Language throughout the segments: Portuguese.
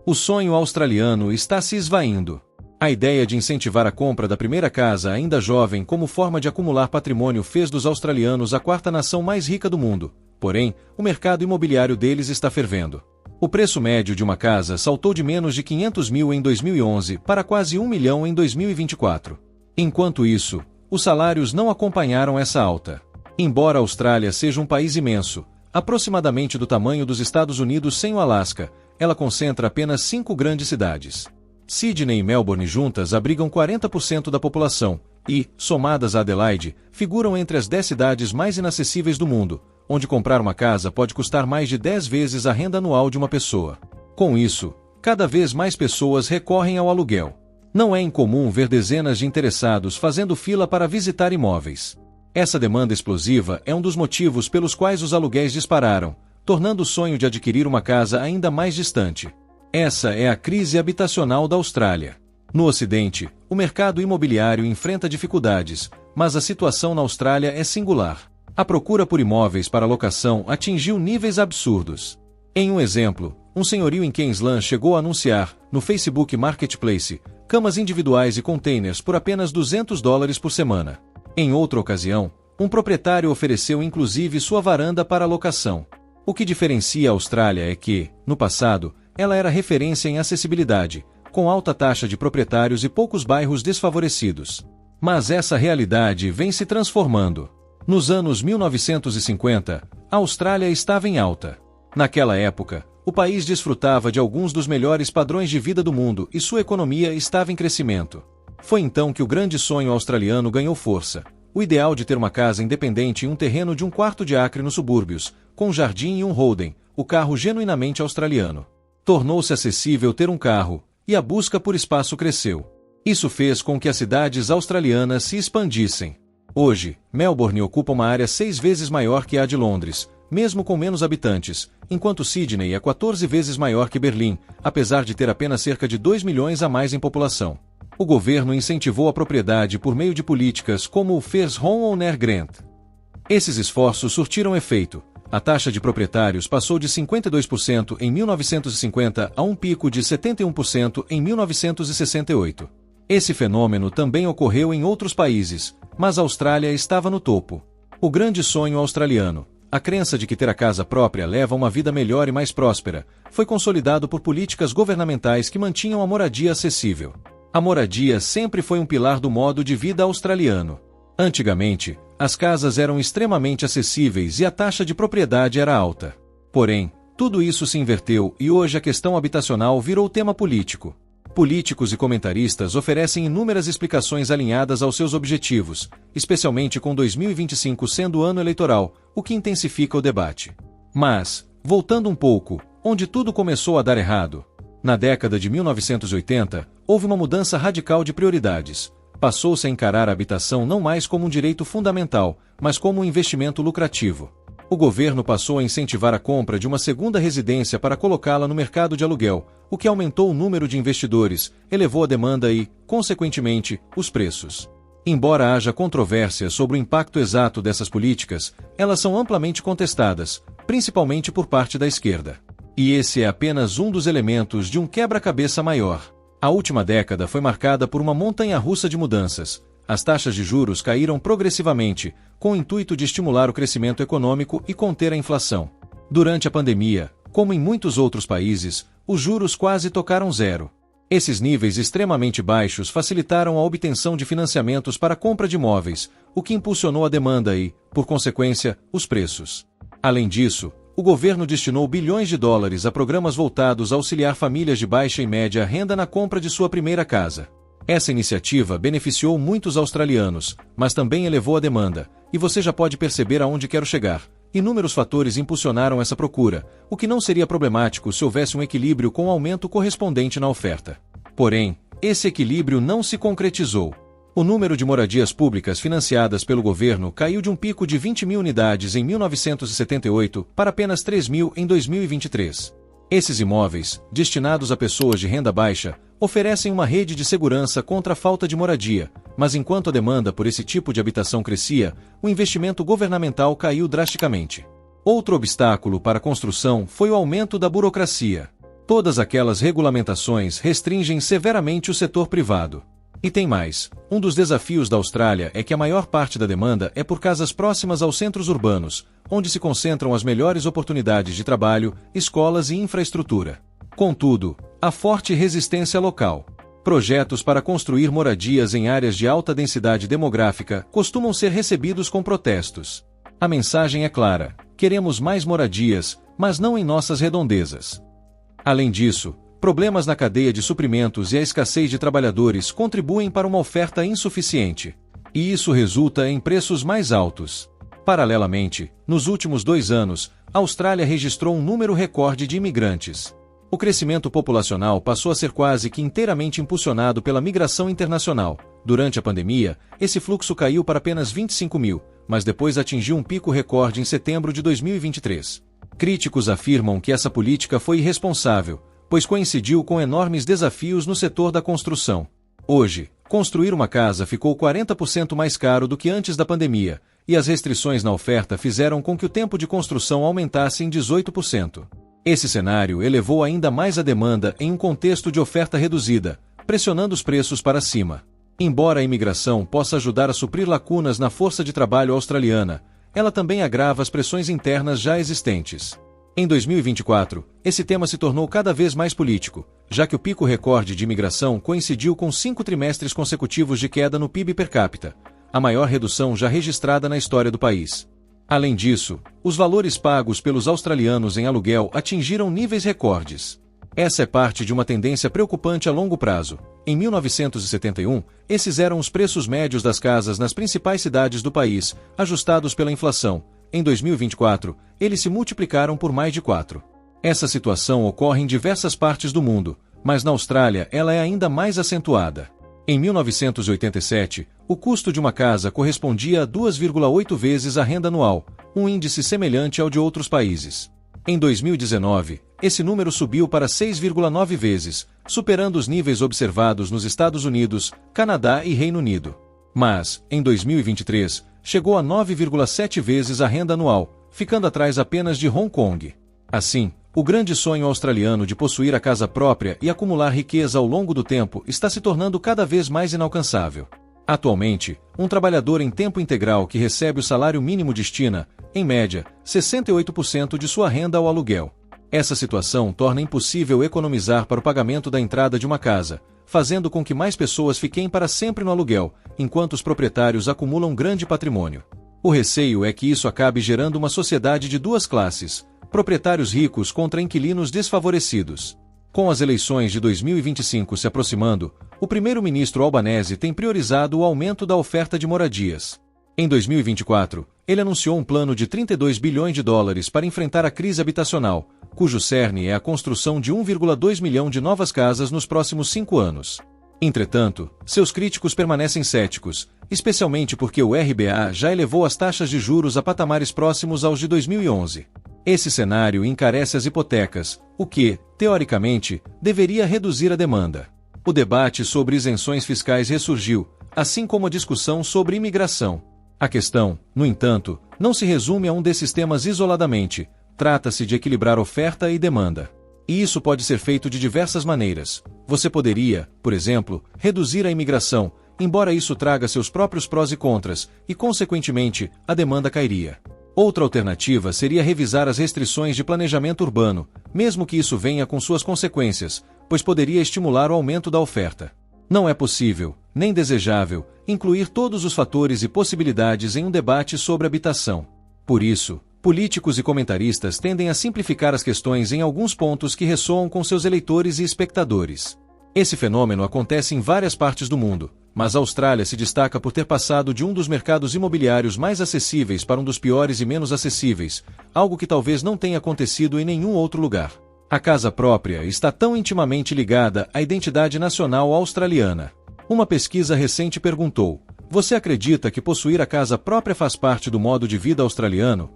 O sonho australiano está se esvaindo. A ideia de incentivar a compra da primeira casa ainda jovem como forma de acumular patrimônio fez dos australianos a quarta nação mais rica do mundo. Porém, o mercado imobiliário deles está fervendo. O preço médio de uma casa saltou de menos de 500 mil em 2011 para quase 1 milhão em 2024. Enquanto isso, os salários não acompanharam essa alta. Embora a Austrália seja um país imenso, aproximadamente do tamanho dos Estados Unidos sem o Alasca, ela concentra apenas 5 grandes cidades. Sydney e Melbourne juntas abrigam 40% da população e, somadas a Adelaide, figuram entre as 10 cidades mais inacessíveis do mundo, onde comprar uma casa pode custar mais de 10 vezes a renda anual de uma pessoa. Com isso, cada vez mais pessoas recorrem ao aluguel. Não é incomum ver dezenas de interessados fazendo fila para visitar imóveis. Essa demanda explosiva é um dos motivos pelos quais os aluguéis dispararam, tornando o sonho de adquirir uma casa ainda mais distante. Essa é a crise habitacional da Austrália. No Ocidente, o mercado imobiliário enfrenta dificuldades, mas a situação na Austrália é singular. A procura por imóveis para locação atingiu níveis absurdos. Em um exemplo, um senhorio em Queensland chegou a anunciar, no Facebook Marketplace, camas individuais e containers por apenas $200 por semana. Em outra ocasião, um proprietário ofereceu inclusive sua varanda para locação. O que diferencia a Austrália é que, no passado, ela era referência em acessibilidade, com alta taxa de proprietários e poucos bairros desfavorecidos. Mas essa realidade vem se transformando. Nos anos 1950, a Austrália estava em alta. Naquela época, o país desfrutava de alguns dos melhores padrões de vida do mundo e sua economia estava em crescimento. Foi então que o grande sonho australiano ganhou força. O ideal de ter uma casa independente em um terreno de 1/4 de acre nos subúrbios, com um jardim e um Holden, o carro genuinamente australiano. Tornou-se acessível ter um carro, e a busca por espaço cresceu. Isso fez com que as cidades australianas se expandissem. Hoje, Melbourne ocupa uma área 6 vezes maior que a de Londres, mesmo com menos habitantes, enquanto Sydney é 14 vezes maior que Berlim, apesar de ter apenas cerca de 2 milhões a mais em população. O governo incentivou a propriedade por meio de políticas como o First Home Owner Grant. Esses esforços surtiram efeito. A taxa de proprietários passou de 52% em 1950 a um pico de 71% em 1968. Esse fenômeno também ocorreu em outros países, mas a Austrália estava no topo. O grande sonho australiano, a crença de que ter a casa própria leva a uma vida melhor e mais próspera, foi consolidado por políticas governamentais que mantinham a moradia acessível. A moradia sempre foi um pilar do modo de vida australiano. Antigamente, as casas eram extremamente acessíveis e a taxa de propriedade era alta. Porém, tudo isso se inverteu e hoje a questão habitacional virou tema político. Políticos e comentaristas oferecem inúmeras explicações alinhadas aos seus objetivos, especialmente com 2025 sendo o ano eleitoral, o que intensifica o debate. Mas, voltando um pouco, onde tudo começou a dar errado? Na década de 1980, houve uma mudança radical de prioridades. Passou-se a encarar a habitação não mais como um direito fundamental, mas como um investimento lucrativo. O governo passou a incentivar a compra de uma segunda residência para colocá-la no mercado de aluguel, o que aumentou o número de investidores, elevou a demanda e, consequentemente, os preços. Embora haja controvérsia sobre o impacto exato dessas políticas, elas são amplamente contestadas, principalmente por parte da esquerda. E esse é apenas um dos elementos de um quebra-cabeça maior. A última década foi marcada por uma montanha-russa de mudanças. As taxas de juros caíram progressivamente, com o intuito de estimular o crescimento econômico e conter a inflação. Durante a pandemia, como em muitos outros países, os juros quase tocaram zero. Esses níveis extremamente baixos facilitaram a obtenção de financiamentos para a compra de imóveis, o que impulsionou a demanda e, por consequência, os preços. Além disso, o governo destinou bilhões de dólares a programas voltados a auxiliar famílias de baixa e média renda na compra de sua primeira casa. Essa iniciativa beneficiou muitos australianos, mas também elevou a demanda, e você já pode perceber aonde quero chegar. Inúmeros fatores impulsionaram essa procura, o que não seria problemático se houvesse um equilíbrio com o aumento correspondente na oferta. Porém, esse equilíbrio não se concretizou. O número de moradias públicas financiadas pelo governo caiu de um pico de 20 mil unidades em 1978 para apenas 3 mil em 2023. Esses imóveis, destinados a pessoas de renda baixa, oferecem uma rede de segurança contra a falta de moradia, mas enquanto a demanda por esse tipo de habitação crescia, o investimento governamental caiu drasticamente. Outro obstáculo para a construção foi o aumento da burocracia. Todas aquelas regulamentações restringem severamente o setor privado. E tem mais, um dos desafios da Austrália é que a maior parte da demanda é por casas próximas aos centros urbanos, onde se concentram as melhores oportunidades de trabalho, escolas e infraestrutura. Contudo, há forte resistência local. Projetos para construir moradias em áreas de alta densidade demográfica costumam ser recebidos com protestos. A mensagem é clara: queremos mais moradias, mas não em nossas redondezas. Além disso, problemas na cadeia de suprimentos e a escassez de trabalhadores contribuem para uma oferta insuficiente. E isso resulta em preços mais altos. Paralelamente, nos últimos 2 anos, a Austrália registrou um número recorde de imigrantes. O crescimento populacional passou a ser quase que inteiramente impulsionado pela migração internacional. Durante a pandemia, esse fluxo caiu para apenas 25 mil, mas depois atingiu um pico recorde em setembro de 2023. Críticos afirmam que essa política foi irresponsável, pois coincidiu com enormes desafios no setor da construção. Hoje, construir uma casa ficou 40% mais caro do que antes da pandemia, e as restrições na oferta fizeram com que o tempo de construção aumentasse em 18%. Esse cenário elevou ainda mais a demanda em um contexto de oferta reduzida, pressionando os preços para cima. Embora a imigração possa ajudar a suprir lacunas na força de trabalho australiana, ela também agrava as pressões internas já existentes. Em 2024, esse tema se tornou cada vez mais político, já que o pico recorde de imigração coincidiu com 5 trimestres consecutivos de queda no PIB per capita, a maior redução já registrada na história do país. Além disso, os valores pagos pelos australianos em aluguel atingiram níveis recordes. Essa é parte de uma tendência preocupante a longo prazo. Em 1971, esses eram os preços médios das casas nas principais cidades do país, ajustados pela inflação. Em 2024, eles se multiplicaram por mais de 4. Essa situação ocorre em diversas partes do mundo, mas na Austrália ela é ainda mais acentuada. Em 1987, o custo de uma casa correspondia a 2,8 vezes a renda anual, um índice semelhante ao de outros países. Em 2019, esse número subiu para 6,9 vezes, superando os níveis observados nos Estados Unidos, Canadá e Reino Unido. Mas, em 2023, chegou a 9,7 vezes a renda anual, ficando atrás apenas de Hong Kong. Assim, o grande sonho australiano de possuir a casa própria e acumular riqueza ao longo do tempo está se tornando cada vez mais inalcançável. Atualmente, um trabalhador em tempo integral que recebe o salário mínimo destina, em média, 68% de sua renda ao aluguel. Essa situação torna impossível economizar para o pagamento da entrada de uma casa, fazendo com que mais pessoas fiquem para sempre no aluguel, enquanto os proprietários acumulam grande patrimônio. O receio é que isso acabe gerando uma sociedade de 2 classes, proprietários ricos contra inquilinos desfavorecidos. Com as eleições de 2025 se aproximando, o primeiro-ministro Albanese tem priorizado o aumento da oferta de moradias. Em 2024, ele anunciou um plano de 32 bilhões de dólares para enfrentar a crise habitacional, cujo cerne é a construção de 1,2 milhão de novas casas nos próximos 5 anos. Entretanto, seus críticos permanecem céticos, especialmente porque o RBA já elevou as taxas de juros a patamares próximos aos de 2011. Esse cenário encarece as hipotecas, o que, teoricamente, deveria reduzir a demanda. O debate sobre isenções fiscais ressurgiu, assim como a discussão sobre imigração. A questão, no entanto, não se resume a um desses temas isoladamente. Trata-se de equilibrar oferta e demanda. E isso pode ser feito de diversas maneiras. Você poderia, por exemplo, reduzir a imigração, embora isso traga seus próprios prós e contras, e, consequentemente, a demanda cairia. Outra alternativa seria revisar as restrições de planejamento urbano, mesmo que isso venha com suas consequências, pois poderia estimular o aumento da oferta. Não é possível, nem desejável, incluir todos os fatores e possibilidades em um debate sobre habitação. Por isso, políticos e comentaristas tendem a simplificar as questões em alguns pontos que ressoam com seus eleitores e espectadores. Esse fenômeno acontece em várias partes do mundo, mas a Austrália se destaca por ter passado de um dos mercados imobiliários mais acessíveis para um dos piores e menos acessíveis, algo que talvez não tenha acontecido em nenhum outro lugar. A casa própria está tão intimamente ligada à identidade nacional australiana. Uma pesquisa recente perguntou: você acredita que possuir a casa própria faz parte do modo de vida australiano?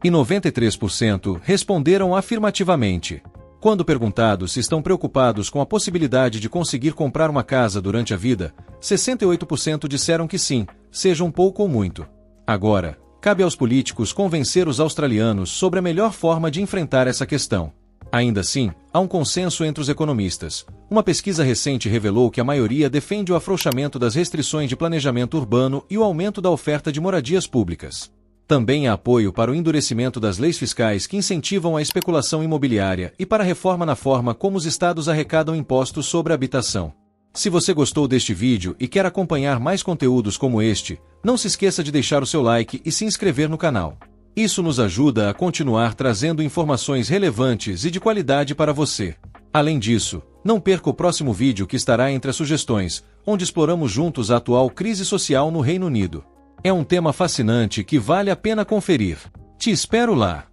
E 93% responderam afirmativamente. Quando perguntados se estão preocupados com a possibilidade de conseguir comprar uma casa durante a vida, 68% disseram que sim, seja um pouco ou muito. Agora, cabe aos políticos convencer os australianos sobre a melhor forma de enfrentar essa questão. Ainda assim, há um consenso entre os economistas. Uma pesquisa recente revelou que a maioria defende o afrouxamento das restrições de planejamento urbano e o aumento da oferta de moradias públicas. Também há apoio para o endurecimento das leis fiscais que incentivam a especulação imobiliária e para a reforma na forma como os estados arrecadam impostos sobre a habitação. Se você gostou deste vídeo e quer acompanhar mais conteúdos como este, não se esqueça de deixar o seu like e se inscrever no canal. Isso nos ajuda a continuar trazendo informações relevantes e de qualidade para você. Além disso, não perca o próximo vídeo que estará entre as sugestões, onde exploramos juntos a atual crise social no Reino Unido. É um tema fascinante que vale a pena conferir. Te espero lá!